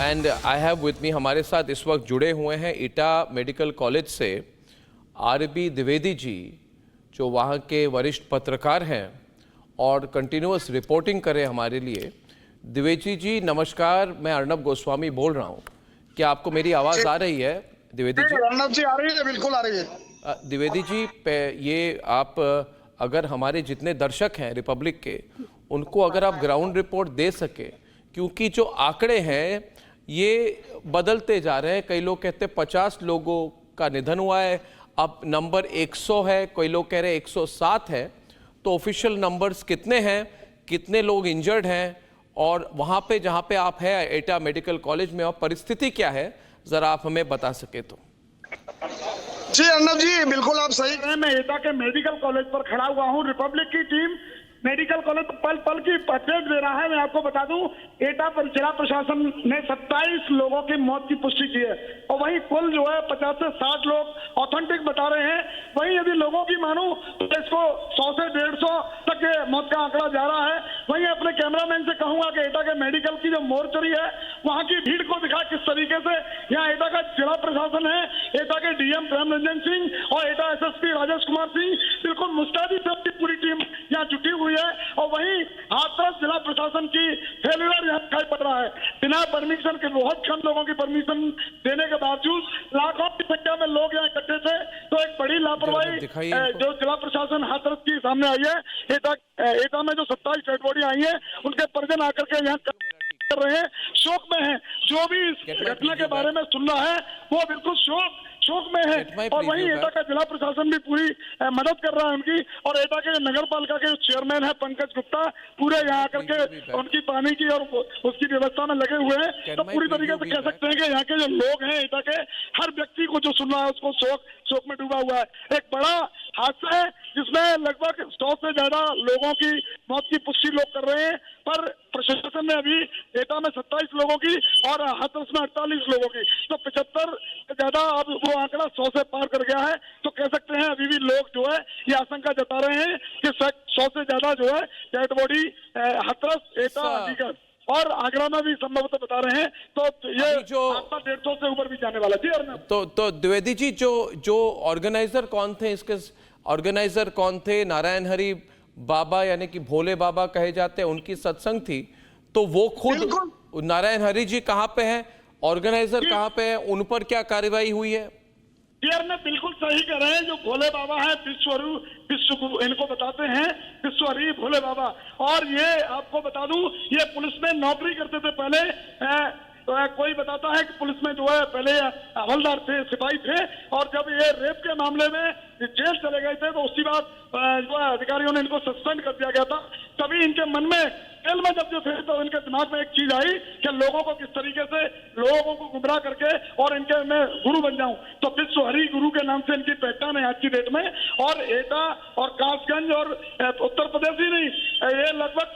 And I have with me, हमारे साथ इस वक्त जुड़े हुए हैं ईटा मेडिकल कॉलेज से आरबी द्विवेदी जी, जो वहाँ के वरिष्ठ पत्रकार हैं और कंटिन्यूअस रिपोर्टिंग करें हमारे लिए। द्विवेदी जी नमस्कार, मैं अर्नब गोस्वामी बोल रहा हूँ। क्या आपको मेरी आवाज़ आ रही है द्विवेदी जी? अर्नब जी आ रही है, बिल्कुल आ रही है। द्विवेदी जी, ये आप अगर हमारे जितने दर्शक हैं रिपब्लिक के, उनको अगर आप ग्राउंड रिपोर्ट दे सके, क्योंकि जो आंकड़े हैं ये बदलते जा रहे हैं। कई लोग कहते हैं 50 लोगों का निधन हुआ है, अब नंबर 100 है, कोई लोग कह रहे हैं 107 है। तो ऑफिशियल नंबर्स कितने हैं, कितने लोग इंजर्ड हैं, और वहाँ पे जहाँ पे आप हैं एटा मेडिकल कॉलेज में, और परिस्थिति क्या है, ज़रा आप हमें बता सके तो। जी अर्नब जी, बिल्कुल आप सही कह रहे हैं। मैं एटा के मेडिकल कॉलेज पर खड़ा हुआ हूँ। रिपब्लिक की टीम मेडिकल कॉलेज पल पल की अपडेट दे रहा है। मैं आपको बता दूं, एटा पर जिला प्रशासन ने 27 लोगों की मौत की पुष्टि की है, और वहीं कुल जो है 50 से 60 लोग ऑथेंटिक बता रहे हैं। वहीं यदि लोगों की मानूं तो इसको 100 से 150 तक के मौत का आंकड़ा जा रहा है। वहीं अपने कैमरामैन से कहूंगा कि एटा के मेडिकल की जो मोर्चरी है, वहां की भीड़ को दिखा किस तरीके से यहाँ एटा का जिला प्रशासन है, एटा के डीएम प्रेम रंजन सिंह और एटा एसएसपी राजेश कुमार सिंह, बिल्कुल मुस्तैदी से अपनी पूरी टीम यहाँ जुटी हुई है। और वहीं हाथरस जिला प्रशासन की फेलियर यहाँ दिखाई पड़ रहा है। बिना परमिशन के, बहुत कम लोगों की परमिशन देने के बावजूद लाखों की संख्या में लोग यहाँ इकट्ठे थे। तो एक बड़ी लापरवाही जो जिला प्रशासन हाथरस की सामने आई है। एटा में जो 27 डेड बॉडी आई है, उनके परिजन आकर के यहाँ कर रहे हैं, शोक में है। जो भी इस घटना के बारे में सुन रहा है वो बिल्कुल शोक में है। और वहीं एटा का जिला प्रशासन भी पूरी मदद कर रहा है उनकी। और एटा के नगर पालिका के चेयरमैन है पंकज गुप्ता, पूरे यहाँ आकर के उनकी पानी की और उसकी व्यवस्था में लगे हुए हैं। तो पूरी तरीके से कह सकते हैं कि यहाँ के जो लोग हैं, एटा के हर व्यक्ति को जो सुन रहा है उसको शोक में डूबा हुआ है। एक बड़ा हादसा है जिसमें लगभग 100 से ज्यादा लोगों की मौत की पुष्टि लोग कर रहे हैं, पर प्रशासन ने अभी एटा में 27 लोगों की और हाथरस में 48 लोगों की, तो 75 से ज्यादा अब वो आंकड़ा 100 से पार कर गया है। तो कह सकते हैं अभी भी लोग जो है ये आशंका जता रहे हैं कि 100 से ज्यादा जो है डेड बॉडी हाथरस, एटा, अलीगढ़ और आगरा में भी संभवतः बता रहे हैं। तो ये जो 150 से ऊपर भी जाने वाला। जी तो द्विवेदी जी, जो ऑर्गेनाइजर कौन थे, इसके ऑर्गेनाइजर कौन थे? नारायण हरि बाबा यानी कि भोले बाबा कहे जाते हैं, उनकी सत्संग थी। तो वो खुद नारायण हरि जी कहाँ पे हैं, ऑर्गेनाइजर कहाँ पे है, उन पर क्या कार्रवाई हुई है? यार मैं बिल्कुल सही कह रहे हैं। जो भोले बाबा है, विश्व इनको बताते हैं विश्व हरि भोले बाबा। और ये आपको बता दूं, ये पुलिस में नौकरी करते थे पहले। तो कोई बताता है कि पुलिस में जो है पहले हवलदार थे, सिपाही थे, और जब ये रेप के मामले में जेल चले गए थे तो उसी बात जो है अधिकारियों ने इनको सस्पेंड कर दिया गया था। तभी इनके मन में जेल में जब जो थे तो इनके दिमाग में एक चीज आई कि लोगों को किस तरीके से लोगों को गुमराह करके और इनके मैं गुरु बन जाऊं। तो विश्व हरि गुरु के नाम से इनकी पहचान है आज की डेट में। और एटा और कासगंज और उत्तर प्रदेश ही नहीं, ये लगभग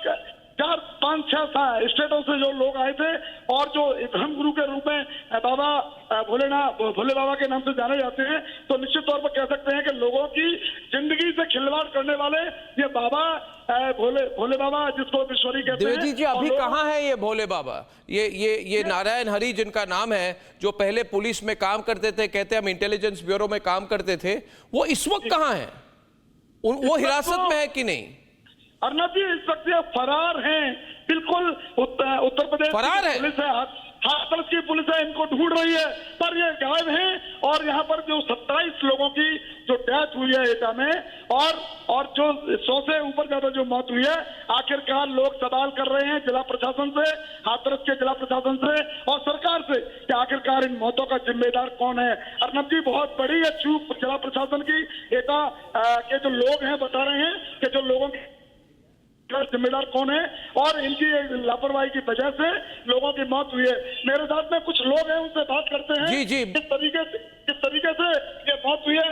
4, 5, 6 स्टेटों से जो लोग आए थे, और जो धर्म गुरु के रूप में बाबा भोले बाबा के नाम से जाने जाते हैं। तो निश्चित तौर पर कह सकते हैं कि लोगों की जिंदगी से खिलवाड़ करने वाले ये बाबा भोले बाबा, जिसको विश्वरी कहते हैं। द्विवेदी जी, अभी कहाँ है ये भोले बाबा? ये नारायण हरि जिनका नाम है, जो पहले पुलिस में काम करते थे, कहते हैं हम इंटेलिजेंस ब्यूरो में काम करते थे, वो इस वक्त कहाँ है? वो हिरासत में है कि नहीं? अर्नब जी इस वक्त ये फरार हैं, बिल्कुल उत्तर प्रदेश फरार है, पुलिस है, हाथरस की पुलिस है, इनको ढूंढ रही है, पर ये गायब हैं। और यहाँ पर जो 27 लोगों की जो डेथ हुई है एटा में, और जो 100 से ऊपर ज्यादा जो मौत हुई है, आखिरकार लोग सवाल कर रहे हैं जिला प्रशासन से, हाथरस के जिला प्रशासन से और सरकार से कि आखिरकार इन मौतों का जिम्मेदार कौन है। अर्नब जी बहुत बड़ी है चूक जिला प्रशासन की। एटा के जो लोग हैं बता रहे हैं कि जो लोगों की जिम्मेदार कौन है, और इनकी लापरवाही की वजह से लोगों की मौत हुई है। मेरे साथ में कुछ लोग हैं, उनसे बात करते हैं। जी किस तरीके से ये मौत हुई है,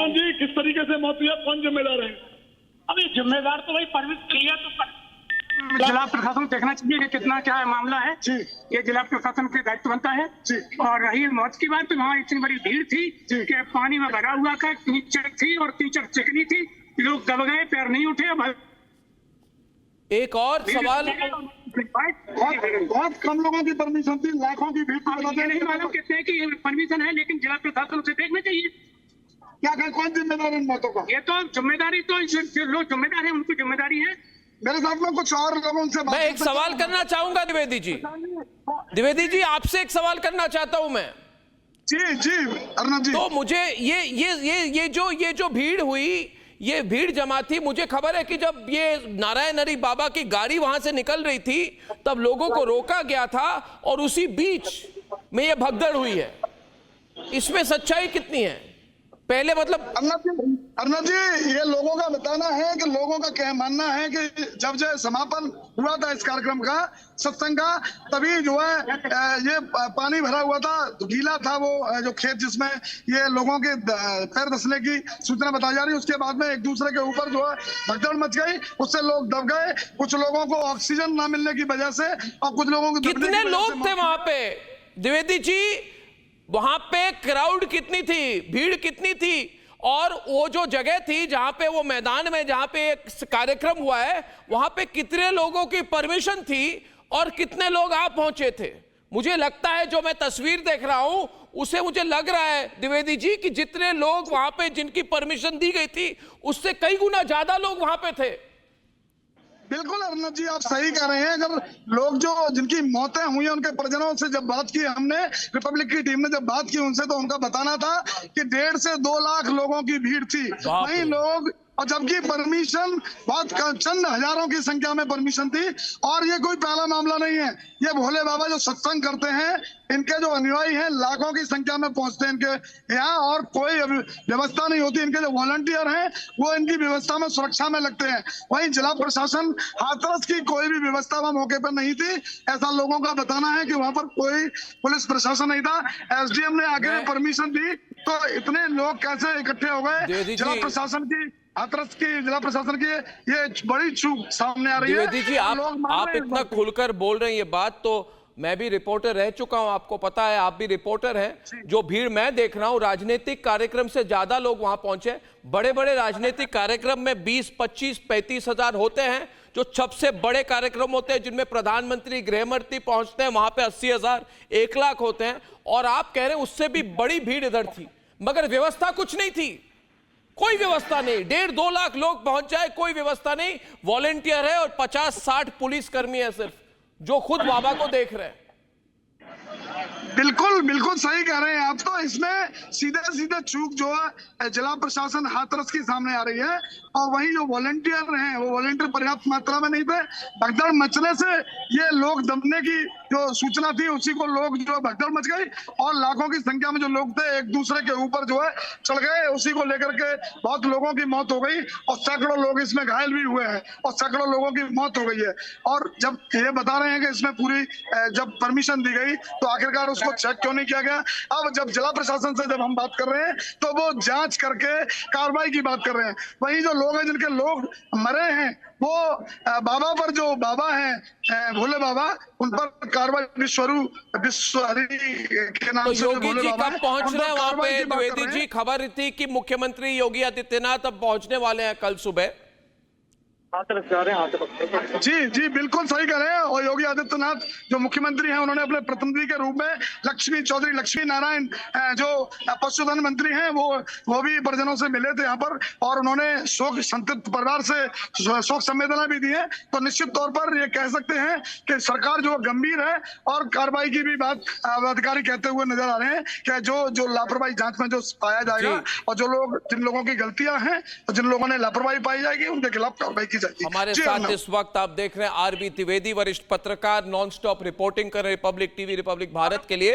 जी किस तरीके से मौत हुई है, कौन जिम्मेदार है? अभी जिम्मेदार तो भाई परमिट लिया तो जिला प्रशासन देखना चाहिए कि कितना क्या मामला है। ये जिला प्रशासन के दायित्व बनता है। और रही मौत की बात, तो वहाँ इतनी बड़ी भीड़ थी कि पानी में भरा हुआ था, कीचड़ थी और कीचड़ चिकनी थी, लोग दब गए, पैर नहीं उठे। एक और सवाल, बहुत कम लोगों की परमिशन थी, लाखों की भीड़ थी। ये नहीं मालूम कितने की परमिशन है, लेकिन जिला प्रशासन उसे देखना चाहिए। क्या कौन जिम्मेदार इन मौतों का? ये तो जिम्मेदारी तो जो लोग जिम्मेदार है उनकी जिम्मेदारी है। मेरे साथ में कुछ और लोगों से मैं एक सवाल करना चाहूंगा द्विवेदी जी। द्विवेदी जी, आपसे एक सवाल करना चाहता हूं मैं। जी जी अर्नब जी, तो मुझे ये जो भीड़ हुई, ये भीड़ जमा थी, मुझे खबर है कि जब ये नारायण हरि बाबा की गाड़ी वहां से निकल रही थी तब लोगों को रोका गया था और उसी बीच में ये भगदड़ हुई है। इसमें सच्चाई कितनी है? पहले मतलब अर्नब जी, ये लोगों का बताना है कि लोगों का क्या मानना है कि जब जो समापन हुआ था इस कार्यक्रम का, सत्संग का, तभी जो है ये पानी भरा हुआ था, गीला था वो जो खेत जिसमें ये लोगों के पैर धंसने की सूचना बताई जा रही है। उसके बाद में एक दूसरे के ऊपर जो है भगदड़ मच गई, उससे लोग दब गए, कुछ लोगों को ऑक्सीजन ना मिलने की वजह से और कुछ लोगों को कितने लोग थे वहां पे द्विवेदी जी? वहां पे क्राउड कितनी थी, भीड़ कितनी थी? और वो जो जगह थी जहां पे वो मैदान में जहां पे एक कार्यक्रम हुआ है, वहां पे कितने लोगों की परमिशन थी और कितने लोग आप पहुंचे थे? मुझे लगता है जो मैं तस्वीर देख रहा हूं उसे मुझे लग रहा है द्विवेदी जी कि जितने लोग वहां पे जिनकी परमिशन दी गई थी उससे कई गुना ज्यादा लोग वहां पे थे। बिल्कुल अर्नब जी, आप सही कह रहे हैं। अगर लोग जो जिनकी मौतें हुई हैं उनके परिजनों से जब बात की हमने, रिपब्लिक की टीम ने जब बात की उनसे, तो उनका बताना था कि 1.5 से 2 लाख लोगों की भीड़ थी। वहीं लोग, और जबकि परमिशन बहुत चंद हजारों की संख्या में परमिशन थी। और ये कोई पहला मामला नहीं है, ये भोले बाबा जो सत्संग करते हैं, इनके जो अनुयायी हैं लाखों की संख्या में पहुंचते हैं इनके यहाँ, और कोई व्यवस्था नहीं होती। इनके जो वॉलंटियर हैं वो इनकी व्यवस्था में, सुरक्षा में लगते हैं। वहीं जिला प्रशासन हाथरस की कोई भी व्यवस्था वहां मौके पर नहीं थी। ऐसा लोगों का बताना है कि वहां पर कोई पुलिस प्रशासन नहीं था। एसडीएम ने आगे परमिशन दी तो इतने लोग कैसे इकट्ठे हो गए? जिला प्रशासन की, हाथरस की जिला प्रशासन की ये बड़ी चूक सामने आ रही है। द्विवेदी जी, आप इतना खुलकर बोल रहे हैं ये बात, तो मैं भी रिपोर्टर रह चुका हूं, आपको पता है, आप भी रिपोर्टर हैं। जो भीड़ मैं देख रहा हूं, राजनीतिक कार्यक्रम से ज्यादा लोग वहां पहुंचे। बड़े बड़े राजनीतिक कार्यक्रम में 20, 25, 35 हजार होते हैं। जो सबसे बड़े कार्यक्रम होते हैं जिनमें प्रधानमंत्री, गृहमंत्री पहुंचते हैं, वहां पे 80 हजार, 1 लाख होते हैं। और आप कह रहे हैं उससे भी बड़ी भीड़ इधर थी, मगर व्यवस्था कुछ नहीं थी, कोई व्यवस्था नहीं। 1.5-2 लाख लोग पहुंच जाए, कोई व्यवस्था नहीं। वॉलेंटियर है और 50-60 पुलिसकर्मी है सिर्फ, जो खुद बाबा को देख रहे हैं। बिल्कुल बिल्कुल सही कह रहे हैं आप। तो इसमें सीधे सीधे चूक जो है जिला प्रशासन हाथरस की सामने आ रही है। और वहीं जो वॉलंटियर हैं वो वॉलंटियर पर्याप्त मात्रा में नहीं थे। भगदड़ मचने से ये लोग दबने की जो सूचना थी उसी को लोग जो भगदड़ मच गई और लाखों की संख्या में जो लोग थे एक दूसरे के ऊपर जो है चढ़ गए। उसी को लेकर के बहुत लोगों की मौत हो गई और सैकड़ों लोग इसमें घायल भी हुए हैं और सैकड़ों लोगों की मौत हो गई है। और जब ये बता रहे हैं कि इसमें पूरी जब परमिशन दी गई तो आखिरकार उसको चेक क्यों नहीं किया गया? अब जब जिला प्रशासन से जब हम बात कर रहे हैं तो वो जांच करके कार्रवाई की बात कर रहे हैं। वहीं जो लोग हैं जिनके लोग मरे हैं वो बाबा पर, जो बाबा हैं भोले बाबा, उन पर कार्रवाई विश्वहरि के नाम तो से योगी भोले जी बाबा कब पहुंच रहे हैं वहां पे? की बात कर द्विवेदी रहे जी, हैं। खबर थी कि मुख्यमंत्री योगी आदित्यनाथ अब पहुंचने वाले हैं कल सुबह। जी जी बिल्कुल सही कह रहे हैं। और योगी आदित्यनाथ जो मुख्यमंत्री हैं उन्होंने अपने प्रतिनिधि के रूप में चौधरी लक्ष्मी नारायण जो पशुधन मंत्री हैं वो भी परिजनों से मिले थे यहाँ पर और उन्होंने शोक संतप्त परिवार से शोक संवेदना भी दी है। तो निश्चित तौर पर ये कह सकते हैं कि सरकार जो गंभीर है और कार्रवाई की भी बात अधिकारी कहते हुए नजर आ रहे हैं कि जो लापरवाही जांच में जो पाया जाएगा और जिन लोगों की गलतियां हैं और जिन लोगों ने लापरवाही पाई जाएगी उनके खिलाफ कार्रवाई की जाएगी। हमारे साथ इस वक्त आप देख रहे हैं आरबी द्विवेदी, वरिष्ठ पत्रकार, नॉन स्टॉप रिपोर्टिंग कर रहे रिपब्लिक टीवी, रिपब्लिक भारत के लिए।